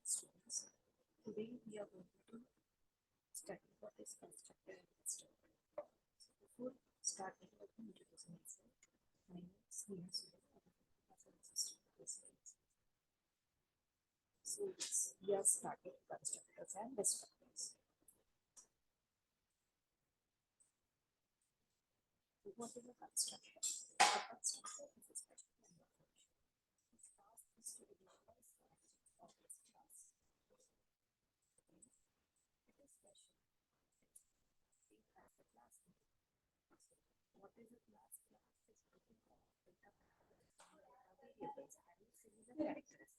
students. Today we are going to study what is constructor and constructor. So before starting, let me introduce myself. My name is Neha Surya. I'm an assistant professor. So we are starting constructors and destructors. So what is a constructor? A constructor is a special member function. Its task is to initialize the object of this class. It is special. Same as the class name. What is a class? Class is broken down data variables having similar characteristics.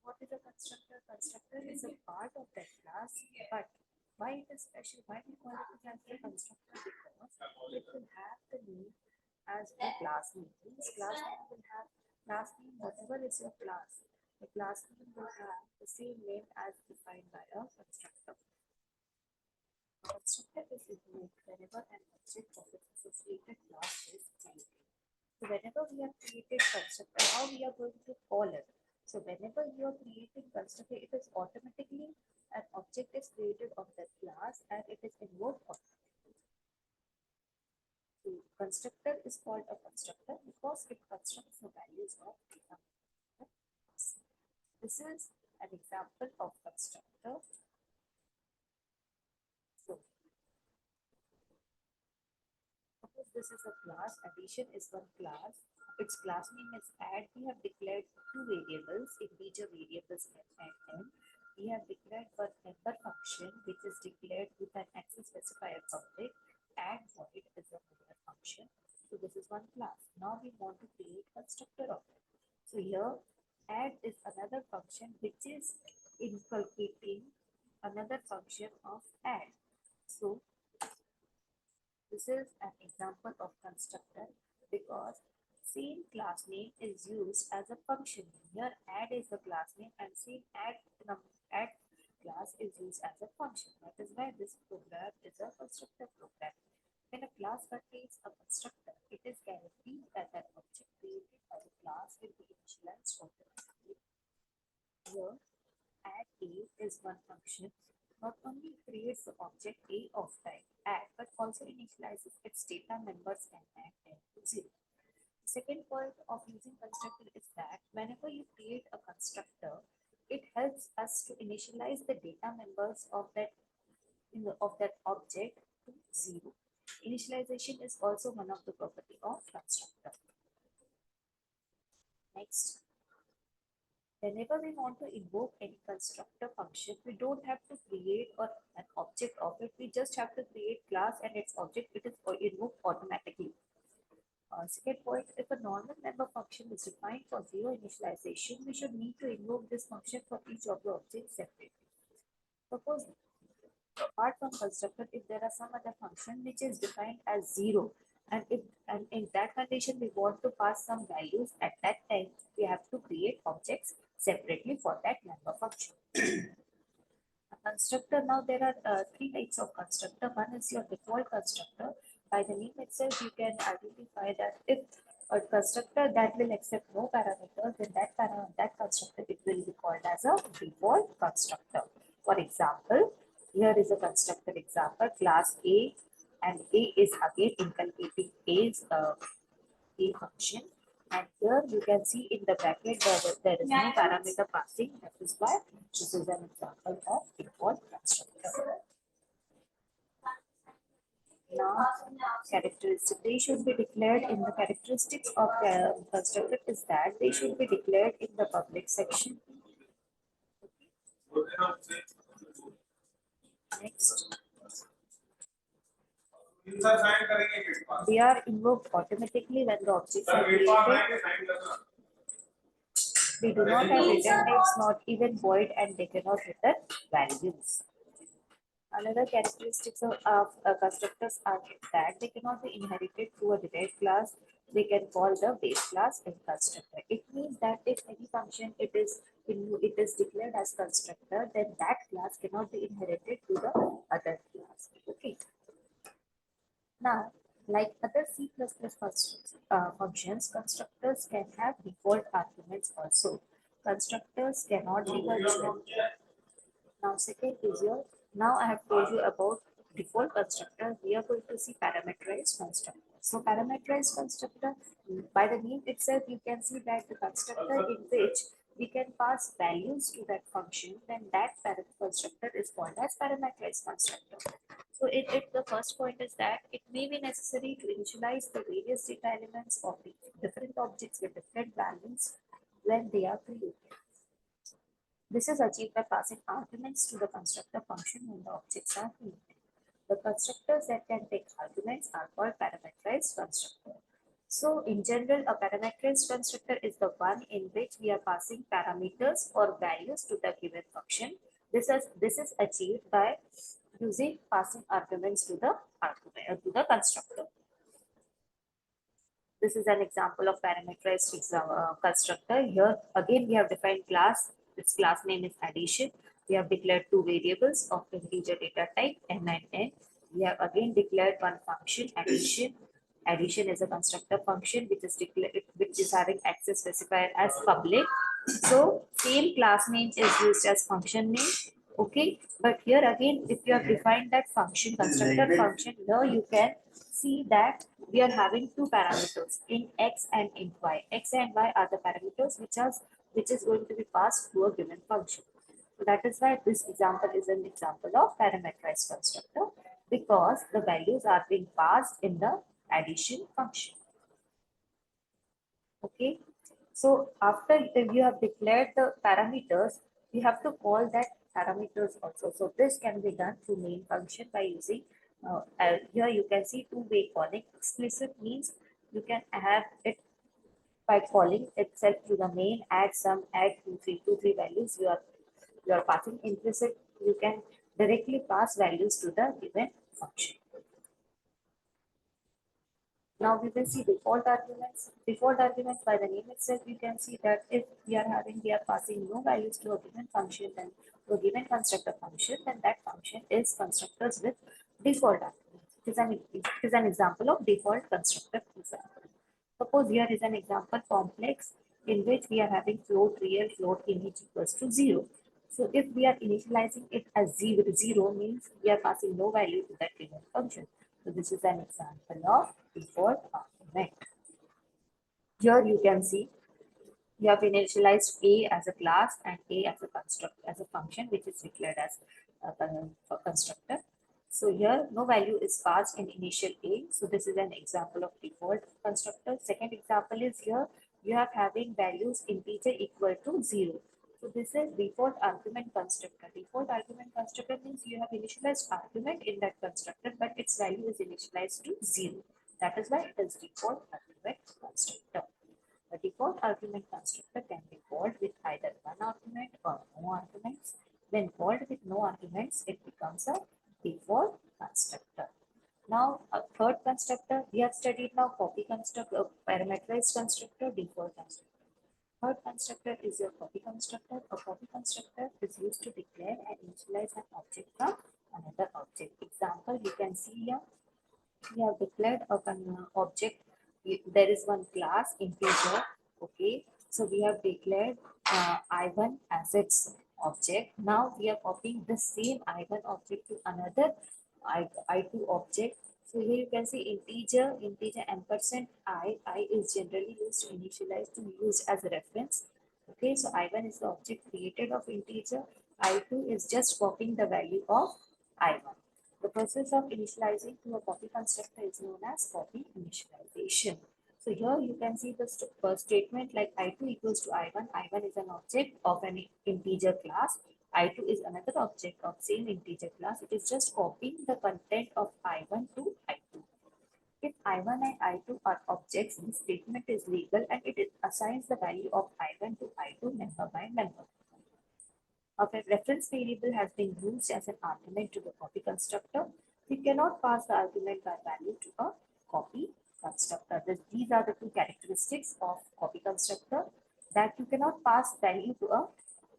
What is a constructor? Constructor is a part of that class, but why it is special? Why we call it as a constructor? Because it will have the name as a class name. Means class name will have class name, whatever is your class. The class name will have the same name as defined by a constructor. Constructor is invoked whenever an object of its associated class is created. So whenever we are creating constructor, how we are going to call it? So whenever you are creating constructor, it is automatically an object is created of that class and it is invoked automatically. So constructor is called a constructor because it constructs the values of data. This is an example of constructor. So suppose this is a class, addition is one class, its class name is add. We have declared two variables, integer variables f and n. We have declared one member function which is declared with an access specifier public. Add void is a member function. So this is one class. Now we want to create constructor of it. So here add is another function which is inculcating another function of add. So this is an example of constructor because same class name is used as a function. Here add is the class name and same add class is used as a function. That is why this program is a constructor program. When a class contains a constructor, it is guaranteed that an object created by the class will be initialized automatically. Here add A is one function. Not only creates the object A of type add, but also initializes its data members and add n to 0. Second point of using constructor is that whenever you create a constructor, it helps us to initialize the data members of that object to 0. Initialization is also one of the property of constructor. Next. Whenever we want to invoke any constructor function, we don't have to create an object of it. We just have to create class and its object. It is invoked automatically. Second point, if a normal member function is defined for 0 initialization, we should need to invoke this function for each of the objects separately. Suppose, apart from constructor, if there are some other function which is defined as 0, and in that condition we want to pass some values, at that time we have to create objects separately for that member function. A constructor, now there are three types of constructor. One is your default constructor. By the name itself, you can identify that if a constructor that will accept no parameters, then that constructor it will be called as a default constructor. For example, here is a constructor example, class A, and A is again inculcating A's A function. And here you can see in the bracket there is no parameter passing. That is why this is an example of default constructor. Now, characteristics, they should be declared in the characteristics of the constructor is that they should be declared in the public section. Next. They are invoked automatically when the objects are created. They do not have return types, not even void, and they cannot return values. Another characteristics of constructors are that they cannot be inherited through a derived class. They can call the base class in constructor. It means that if any function it is declared as constructor, then that class cannot be inherited to the other class. Okay. Now, like other C++ functions, constructors can have default arguments also. constructors cannot be virtual. Now second is your, now I have told you about default constructor. We are going to see parameterized constructor. So parameterized constructor, by the name itself, you can see that the constructor in which we can pass values to that function, then that constructor is called as parameterized constructor. So the first point is that it may be necessary to initialize the various data elements of the different objects with different values when they are created. This is achieved by passing arguments to the constructor function when the objects are created. The constructors that can take arguments are called parameterized constructor. So in general, a parameterized constructor is the one in which we are passing parameters or values to the given function. This is achieved by using passing arguments to the constructor. This is an example of parameterized constructor. Here again we have defined class. Its class name is addition. We have declared two variables of integer data type n and n. We have again declared one function addition. Addition is a constructor function which is having access specifier as public. So same class name is used as function name. Okay, but here again, if you have defined that function, constructor function, here you can see that we are having two parameters in x and in y. X and y are the parameters which is going to be passed to a given function. So that is why this example is an example of parameterized constructor, because the values are being passed in the addition function. Okay, so after you have declared the parameters, we have to call that parameters also. So this can be done through main function by using here you can see two-way calling. Explicit means you can have it by calling itself to the main, add some, add two, three values you are passing. Implicit, you can directly pass values to the given function. Now we will see default arguments. Default arguments, by the name itself, you can see that if we are passing no values to a given function, then to a given constructor function, then that function is constructors with default arguments. It is an example of default constructor example. Suppose here is an example complex in which we are having float real, float image equals to 0. So if we are initializing it as 0 means we are passing no value to that given function. So this is an example of default argument. Here you can see we have initialized A as a class and A as a construct as a function which is declared as a constructor. So here no value is passed in initial A. So this is an example of default constructor. Second example is here you have having values integer equal to 0. So this is default argument constructor. Default argument constructor means you have initialized argument in that constructor, but its value is initialized to 0. That is why it is default argument constructor. The default argument constructor can be called with either one argument or no arguments. When called with no arguments, it becomes a default constructor. Now, a third constructor, we have studied now copy constructor, parameterized constructor, default constructor. Third constructor is your copy constructor. A copy constructor is used to declare and initialize an object from another object. Example, you can see here, we have declared an object. There is one class integer. Okay, so we have declared I1 as its object. Now we are copying the same I1 object to another I2 object. So here you can see integer ampersand I is generally used to initialize to use as a reference. Okay, so I1 is the object created of integer. I2 is just copying the value of I1. The process of initializing to a copy constructor is known as copy initialization. So here you can see the statement like I2 equals to I1. I1 is an object of an integer class. I2 is another object of same integer class. It is just copying the content of I1 to I2. If I1 and I2 are objects, this statement is legal and it assigns the value of I1 to I2 member by member. A reference variable has been used as an argument to the copy constructor. We cannot pass the argument by value to a copy constructor. These are the two characteristics of copy constructor, that you cannot pass value to a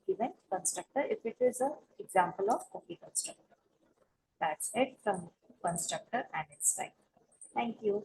given constructor if it is an example of copy constructor. That's it from constructor and its type. Thank you.